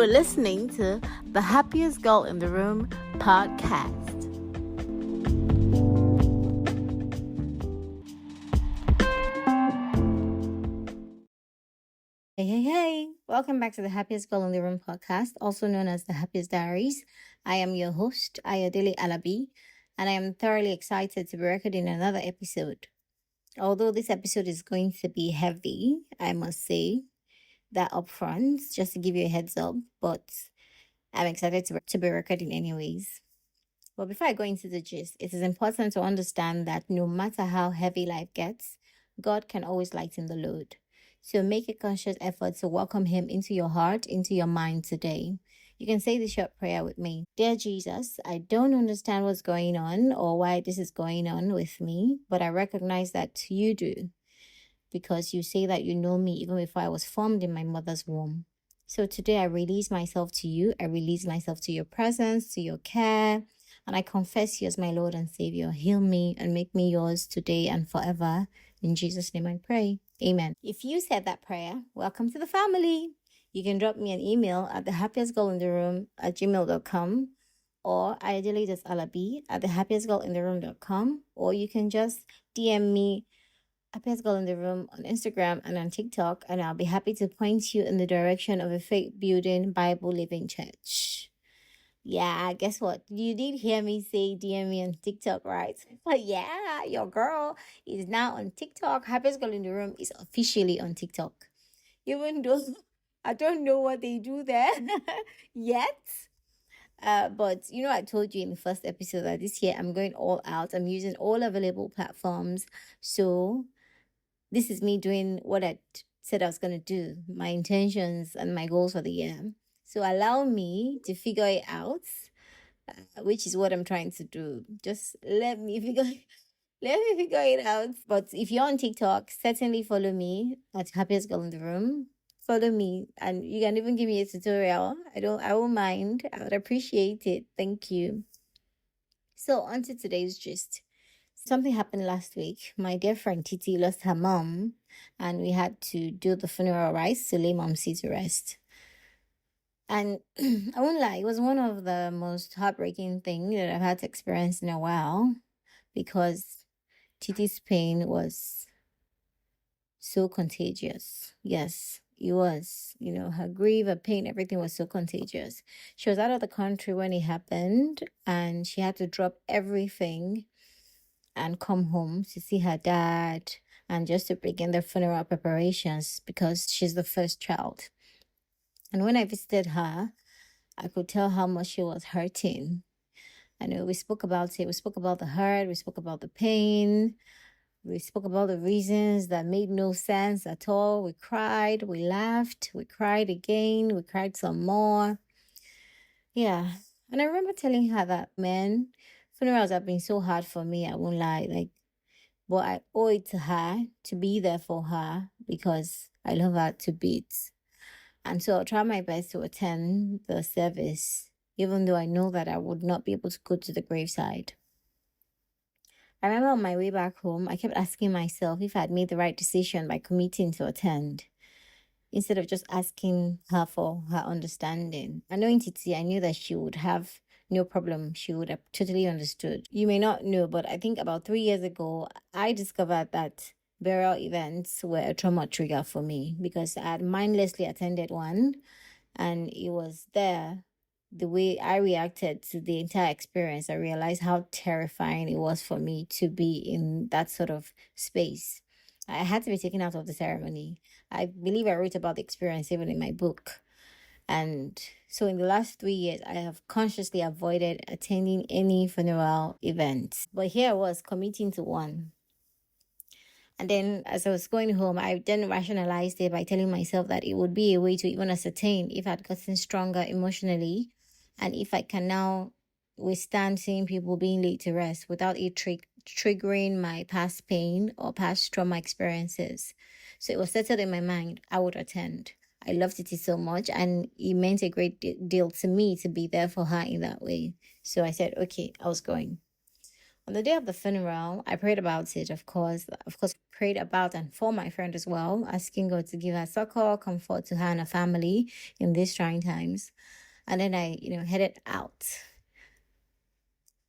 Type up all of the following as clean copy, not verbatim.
are listening to the Happiest Girl in the Room podcast. Hey. Welcome back to the Happiest Girl in the Room podcast, also known as the Happiest Diaries. I am your host, Ayodele Alabi, and I am thoroughly excited to be recording another episode. Although this episode is going to be heavy, I must say that up front, just to give you a heads up, but I'm excited to be recording anyways. But before I go into the gist, it is important to understand that no matter how heavy life gets, God can always lighten the load. So make a conscious effort to welcome Him into your heart, into your mind today. You can say this short prayer with me. Dear Jesus, I don't understand what's going on or why this is going on with me, but I recognize that you do, because you say that you know me even before I was formed in my mother's womb. So today I release myself to you. I release myself to your presence, to your care, and I confess you as my Lord and Savior. Heal me and make me yours today and forever. In Jesus' name I pray. Amen. If you said that prayer, welcome to the family. You can drop me an email at thehappiestgirlintheroom@gmail.com or ayodele.alabi@thehappiestgirlintheroom.com, or you can just DM me Happiest Girl in the Room on Instagram and on TikTok, and I'll be happy to point you in the direction of a faith-building, Bible-living church. Yeah, guess what? You did hear me say DM me on TikTok, right? But yeah, your girl is now on TikTok. Happiest Girl in the Room is officially on TikTok. Even though I don't know what they do there yet. But I told you in the first episode that this year I'm going all out. I'm using all available platforms. So this is me doing what I said I was going to do, my intentions and my goals for the year. So allow me to figure it out, which is what I'm trying to do. Just let me figure it out. But if you're on TikTok, certainly follow me at Happiest Girl in the Room. Follow me, and you can even give me a tutorial. I won't mind. I would appreciate it. Thank you. So on to today's gist. Something happened last week. My dear friend Titi lost her mom, and we had to do the funeral rites to lay Momsy to rest. And I won't lie, it was one of the most heartbreaking things that I've had to experience in a while, because Titi's pain was so contagious. Yes, it was. Her grief, her pain, everything was so contagious. She was out of the country when it happened, and she had to drop everything and come home to see her dad and just to begin the funeral preparations, because she's the first child. And when I visited her, I could tell how much she was hurting. I know we spoke about it. We spoke about the hurt. We spoke about the pain. We spoke about the reasons that made no sense at all. We cried. We laughed. We cried again. We cried some more. Yeah. And I remember telling her that, man, funerals have been so hard for me. I won't lie. But I owe it to her to be there for her, because I love her to bits. And so I'll try my best to attend the service, even though I know that I would not be able to go to the graveside. I remember on my way back home, I kept asking myself if I had made the right decision by committing to attend, instead of just asking her for her understanding. And knowing Titi, I knew that she would have no problem. She would have totally understood. You may not know, but I think about 3 years ago, I discovered that burial events were a trauma trigger for me, because I had mindlessly attended one, and it was there, the way I reacted to the entire experience, I realized how terrifying it was for me to be in that sort of space. I had to be taken out of the ceremony. I believe I wrote about the experience even in my book. And so in the last 3 years, I have consciously avoided attending any funeral events. But here I was committing to one. And then as I was going home, I then rationalized it by telling myself that it would be a way to even ascertain if I'd gotten stronger emotionally, and if I can now withstand seeing people being laid to rest without it triggering my past pain or past trauma experiences. So it was settled in my mind, I would attend. I loved Titi so much, and it meant a great deal to me to be there for her in that way. So I said, okay, I was going. On the day of the funeral, I prayed about it, of course. Of course, prayed about and for my friend as well, asking God to give her succor, comfort to her and her family in these trying times. And then I, headed out.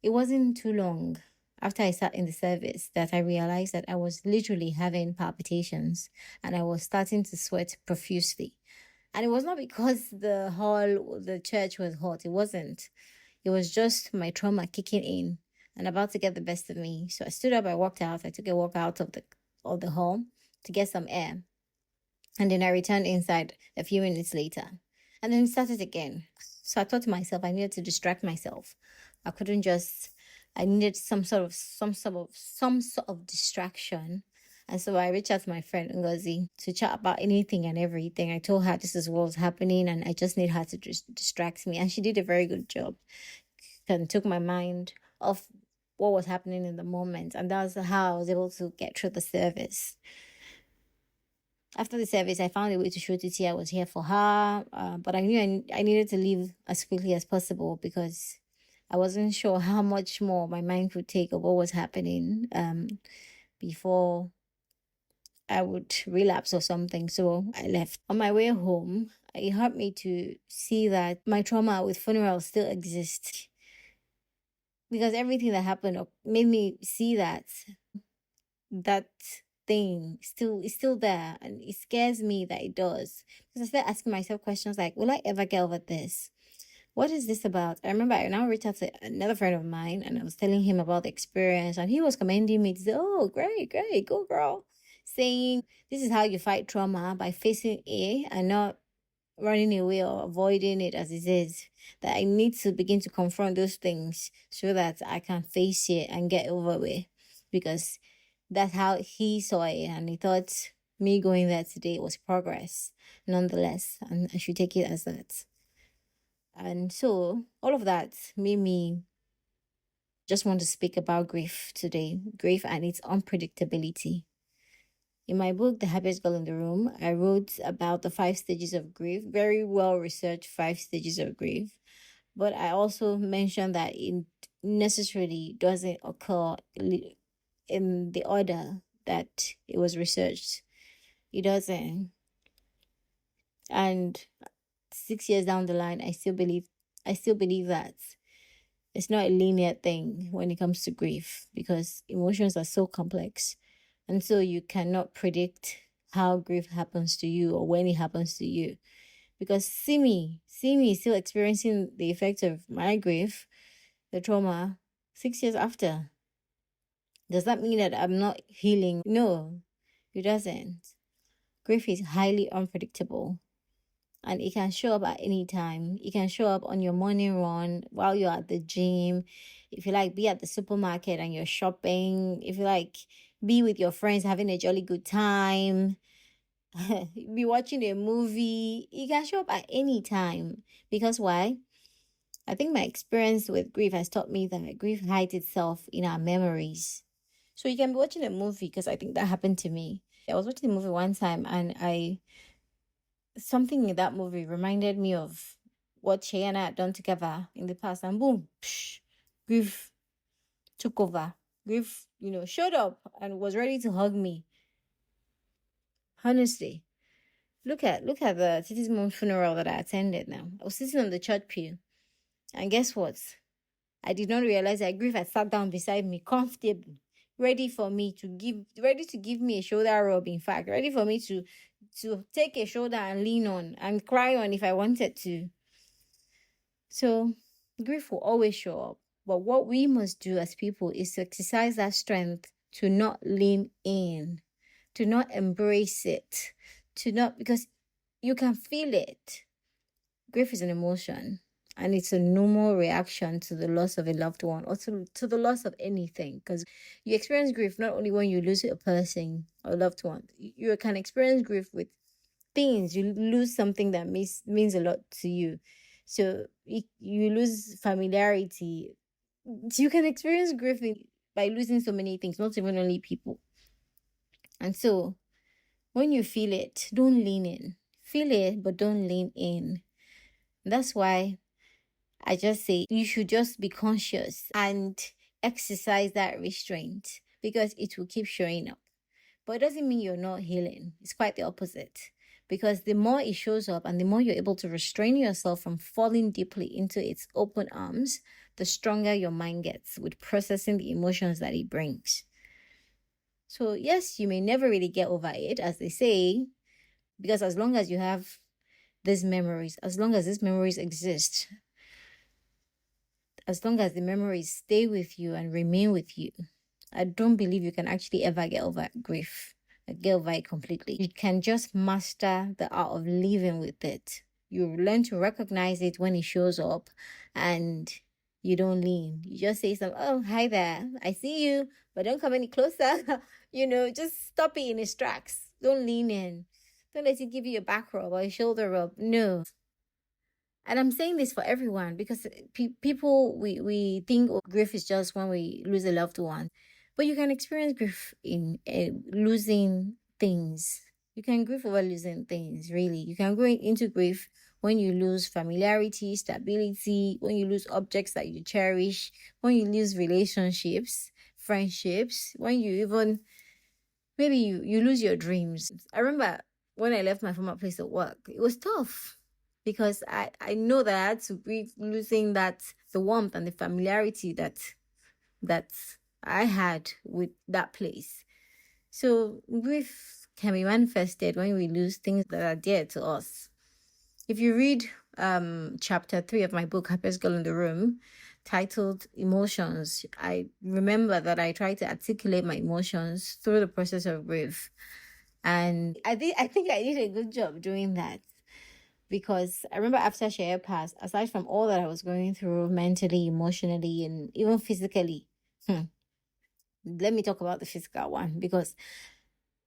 It wasn't too long after I sat in the service that I realized that I was literally having palpitations and I was starting to sweat profusely. And it was not because the church was hot. It wasn't. It was just my trauma kicking in and about to get the best of me. So I stood up, I walked out, I took a walk out of the hall to get some air. And then I returned inside a few minutes later. And then it started again. So I thought to myself I needed to distract myself. I couldn't just I needed some sort of distraction. And so I reached out to my friend Ngozi to chat about anything and everything. I told her this is what was happening and I just need her to distract me. And she did a very good job and took my mind off what was happening in the moment. And that's how I was able to get through the service. After the service, I found a way to show Titi I was here for her, but I knew I needed to leave as quickly as possible because I wasn't sure how much more my mind could take of what was happening before I would relapse or something. So I left. On my way home, it helped me to see that my trauma with funerals still exists because everything that happened made me see that thing still is still there, and it scares me that it does, because I start asking myself questions like, will I ever get over this? What is this about? I remember I now reached out to another friend of mine and I was telling him about the experience, and he was commending me to say, oh, great, go girl, saying this is how you fight trauma, by facing it and not running away or avoiding it as it is. That I need to begin to confront those things so that I can face it and get over it, because that's how he saw it, and he thought me going there today was progress nonetheless, and I should take it as that. And so all of that made me just want to speak about grief today, grief and its unpredictability. In my book, The Happiest Girl in the Room, I wrote about the 5 stages of grief, very well researched 5 stages of grief. But I also mentioned that it necessarily doesn't occur in the order that it was researched. It doesn't. And 6 years down the line, I still believe that it's not a linear thing when it comes to grief, because emotions are so complex. And so you cannot predict how grief happens to you or when it happens to you. Because see me still experiencing the effects of my grief, the trauma, 6 years after. Does that mean that I'm not healing? No, it doesn't. Grief is highly unpredictable, and it can show up at any time. It can show up on your morning run, while you're at the gym. If you like, be at the supermarket and you're shopping. If you like, be with your friends having a jolly good time. Be watching a movie. It can show up at any time. Because why? I think my experience with grief has taught me that grief hides itself in our memories. So you can be watching a movie, because I think that happened to me. I was watching a movie one time and something in that movie reminded me of what Shay and I had done together in the past, and boom, grief took over. Grief, showed up and was ready to hug me. Honestly, look at the Titi's mom's funeral that I attended. Now I was sitting on the church pew, and guess what? I did not realize that grief had sat down beside me, comfortable, ready to give me a shoulder rub. In fact, ready for me to take a shoulder and lean on and cry on if I wanted to. So grief will always show up. But what we must do as people is to exercise that strength to not lean in, to not embrace it, because you can feel it. Grief is an emotion, and it's a normal reaction to the loss of a loved one, or to the loss of anything. Because you experience grief not only when you lose a person or a loved one, you can experience grief with things. You lose something that means a lot to you. So you lose familiarity. You can experience grief by losing so many things, not even only people. And so when you feel it, don't lean in. Feel it, but don't lean in. That's why I just say you should just be conscious and exercise that restraint because it will keep showing up. But it doesn't mean you're not healing. It's quite the opposite. Because the more it shows up and the more you're able to restrain yourself from falling deeply into its open arms, the stronger your mind gets with processing the emotions that it brings. So, yes, you may never really get over it, as they say, because as long as you have these memories, as long as these memories exist, as long as the memories stay with you and remain with you, I don't believe you can actually ever get over grief, get over it completely. You can just master the art of living with it. You learn to recognize it when it shows up and you don't lean. You just say something, oh, hi there, I see you, but don't come any closer. Just stop it in its tracks. Don't lean in. Don't let it give you a back rub or a shoulder rub. No. And I'm saying this for everyone because people, we think grief is just when we lose a loved one. But you can experience grief in losing things. You can grieve over losing things, really. You can go into grief when you lose familiarity, stability, when you lose objects that you cherish, when you lose relationships, friendships, when you even, maybe you lose your dreams. I remember when I left my former place of work, it was tough because I know that I had to grieve losing the warmth and the familiarity that I had with that place. So grief can be manifested when we lose things that are dear to us. If you read chapter 3 of my book, Happiest Girl in the Room, titled Emotions, I remember that I tried to articulate my emotions through the process of grief. And I think I did a good job doing that. Because I remember after Shea passed, aside from all that I was going through mentally, emotionally, and even physically, let me talk about the physical one because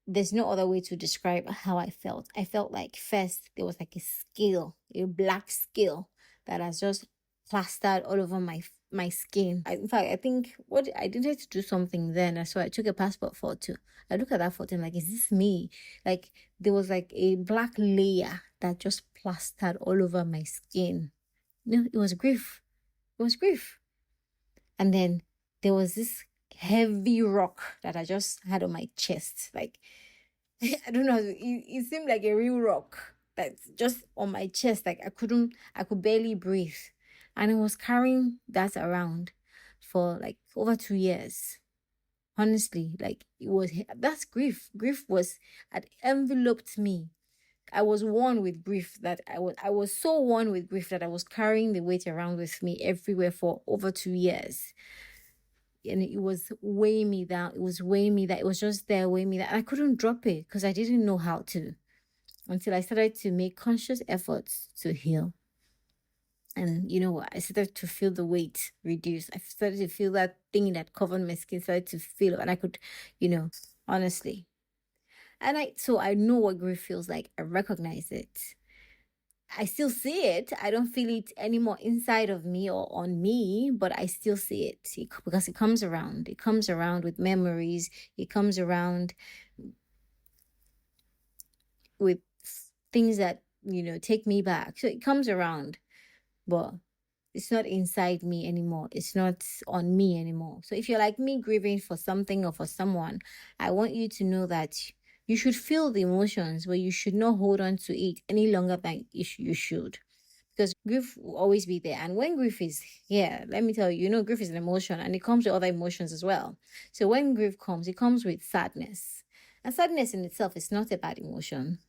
there's no other way to describe how I felt. I felt like first there was like a black scale that has just plastered all over my skin. In fact, I think what I needed to do something then. So I took a passport photo. I look at that photo and like, is this me? Like there was like a black layer that just plastered all over my skin. It was grief. It was grief. And then there was this heavy rock that I just had on my chest. Like, I don't know, it seemed like a real rock that's just on my chest. Like I could barely breathe. And I was carrying that around for like over 2 years. Honestly, like that's grief. Grief had enveloped me. I was one with grief that I was so one with grief that I was carrying the weight around with me everywhere for over 2 years. And it was weighing me down. It was weighing me down. It was just there weighing me down. I couldn't drop it because I didn't know how to until I started to make conscious efforts to heal. And you know what? I started to feel the weight reduce. I started to feel that thing that covered my skin started to feel, and I could, honestly. And I know what grief feels like. I recognize it. I still see it. I don't feel it anymore inside of me or on me, but I still see it because it comes around. It comes around with memories. It comes around with things that, take me back. So it comes around, but it's not inside me anymore. It's not on me anymore. So if you're like me grieving for something or for someone, I want you to know that you should feel the emotions, but you should not hold on to it any longer than you should. Because grief will always be there. And when grief is here, let me tell you, grief is an emotion and it comes with other emotions as well. So when grief comes, it comes with sadness. And sadness in itself is not a bad emotion.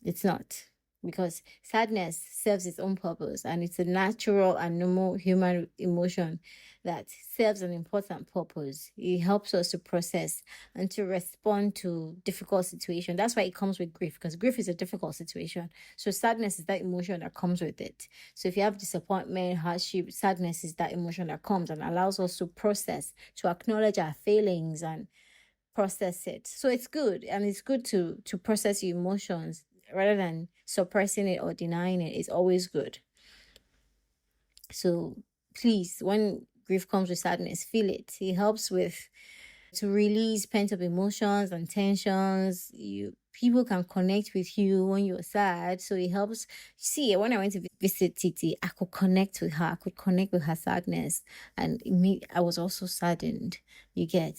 It's not. Because sadness serves its own purpose and it's a natural and normal human emotion that serves an important purpose. It helps us to process and to respond to difficult situations. That's why it comes with grief, because grief is a difficult situation. So sadness is that emotion that comes with it. So if you have disappointment, hardship, sadness is that emotion that comes and allows us to process, to acknowledge our feelings and process it. So it's good, and it's good to process your emotions rather than suppressing it or denying it. Is always good. So please, when grief comes with sadness, feel it. It helps to release pent-up emotions and tensions. You people can connect with you when you're sad. So it helps. See, when I went to visit Titi, I could connect with her. I could connect with her sadness. And I was also saddened, you get.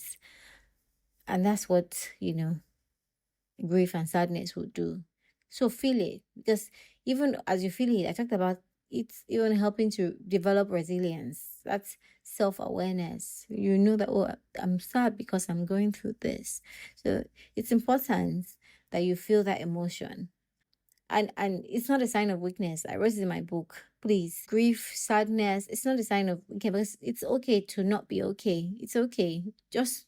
And that's what, grief and sadness will do. So feel it. Because even as you feel it, I talked about it's even helping to develop resilience. That's self-awareness. You know that, oh, I'm sad because I'm going through this. So it's important that you feel that emotion. And it's not a sign of weakness. I wrote it in my book. Please, grief, sadness, it's not a sign of okay, because it's okay to not be okay. It's okay. Just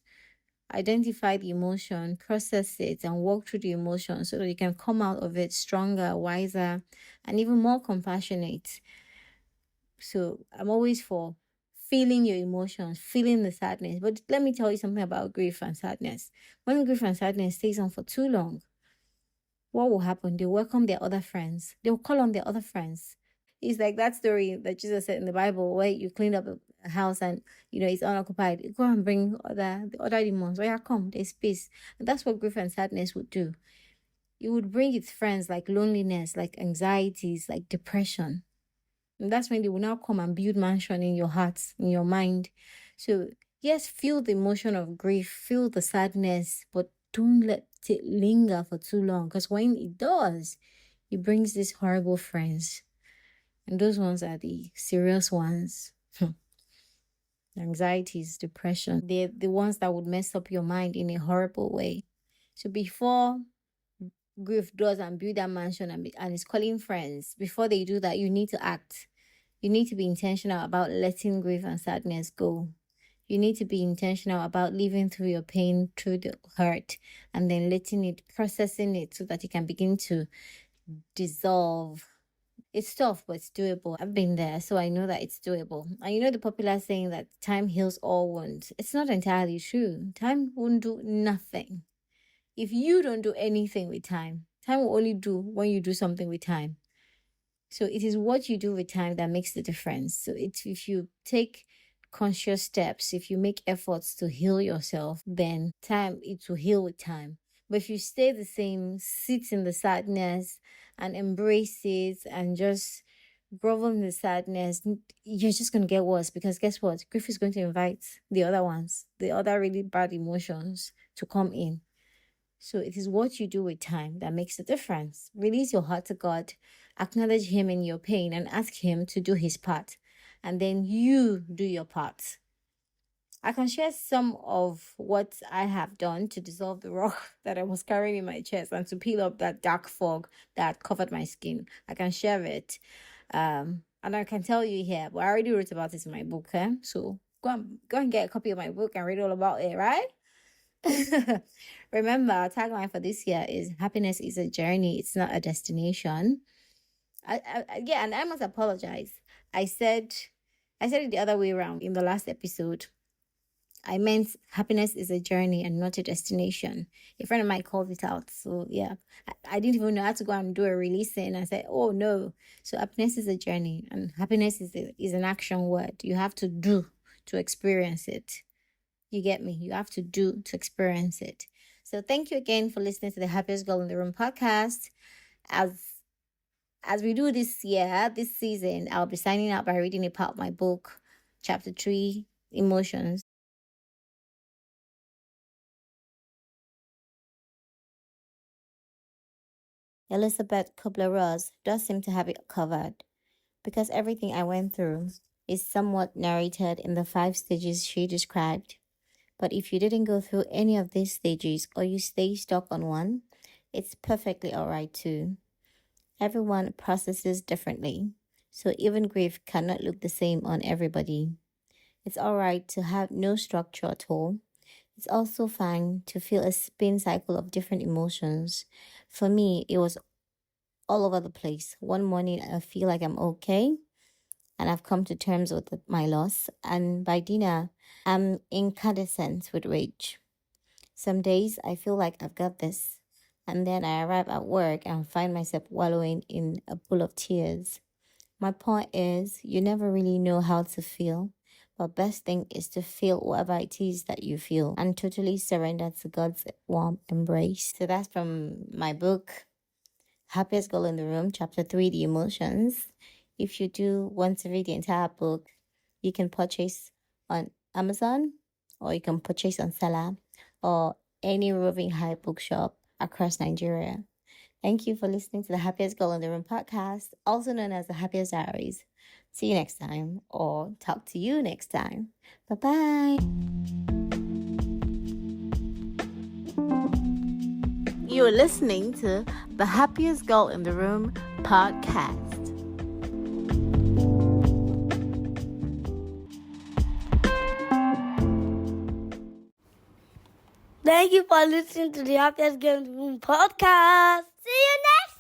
identify the emotion, process it, and walk through the emotion so that you can come out of it stronger, wiser, and even more compassionate. So I'm always for feeling your emotions, feeling the sadness. But let me tell you something about grief and sadness. When grief and sadness stays on for too long, what will happen? They'll welcome their other friends. They'll call on their other friends. It's like that story that Jesus said in the Bible where you clean up a house and it's unoccupied. You go and bring the other demons. Oh yeah, come, there's space. And that's what grief and sadness would do. It would bring its friends like loneliness, like anxieties, like depression. And that's when they will now come and build mansion in your heart, in your mind. So yes, feel the emotion of grief, feel the sadness, but don't let it linger for too long. Because when it does, it brings these horrible friends. And those ones are the serious ones. Anxieties, depression. They're the ones that would mess up your mind in a horrible way. So before grief does and build that mansion and is calling friends, before they do that, you need to act. You need to be intentional about letting grief and sadness go. You need to be intentional about living through your pain, through the hurt, and then letting it, processing it so that it can begin to dissolve. It's tough, but it's doable. I've been there, so I know that it's doable. And the popular saying that time heals all wounds. It's not entirely true. Time won't do nothing. If you don't do anything with time, time will only do when you do something with time. So it is what you do with time that makes the difference. So if you take conscious steps, if you make efforts to heal yourself, then it will heal with time. But if you stay the same, sit in the sadness and embrace it and just grovel in the sadness, you're just going to get worse, because guess what? Grief is going to invite the other ones, the other really bad emotions to come in. So it is what you do with time that makes the difference. Release your heart to God, acknowledge Him in your pain, and ask Him to do His part. And then you do your part. I can share some of what I have done to dissolve the rock that I was carrying in my chest and to peel up that dark fog that covered my skin. I can share it. And I can tell you here, but I already wrote about it in my book. So go and get a copy of my book and read all about it, right? Remember, our tagline for this year is happiness is a journey, it's not a destination. Yeah, and I must apologize. I said it the other way around in the last episode. I meant happiness is a journey and not a destination. A friend of mine called it out. So yeah, I didn't even know how to go and do a releasing. I said, oh no. So happiness is a journey and happiness is an action word. You have to do to experience it. You get me? You have to do to experience it. So thank you again for listening to the Happiest Girl in the Room podcast. As we do this season, I'll be signing out by reading a part of my book, Chapter 3, Emotions. Elizabeth Kubler-Ross does seem to have it covered, because everything I went through is somewhat narrated in the 5 stages she described. But if you didn't go through any of these stages or you stay stuck on one, it's perfectly alright too. Everyone processes differently, so even grief cannot look the same on everybody. It's alright to have no structure at all. It's also fine to feel a spin cycle of different emotions. For me, it was all over the place. One morning, I feel like I'm okay, and I've come to terms with my loss, and by dinner, I'm incandescent with rage. Some days I feel like I've got this, and then I arrive at work and find myself wallowing in a pool of tears. My point is, you never really know how to feel, But best thing is to feel whatever it is that you feel and totally surrender to God's warm embrace. So that's from my book, Happiest Girl in the Room, Chapter 3, The Emotions. If you do want to read the entire book, you can purchase on Amazon, or you can purchase on Seller, or any roving high bookshop across Nigeria. Thank you for listening to the Happiest Girl in the Room podcast, also known as the Happiest Diaries. See you next time, or talk to you next time. Bye-bye. You're listening to the Happiest Girl in the Room podcast. Thank you for listening to the Happiest Girl in the Room podcast. See you next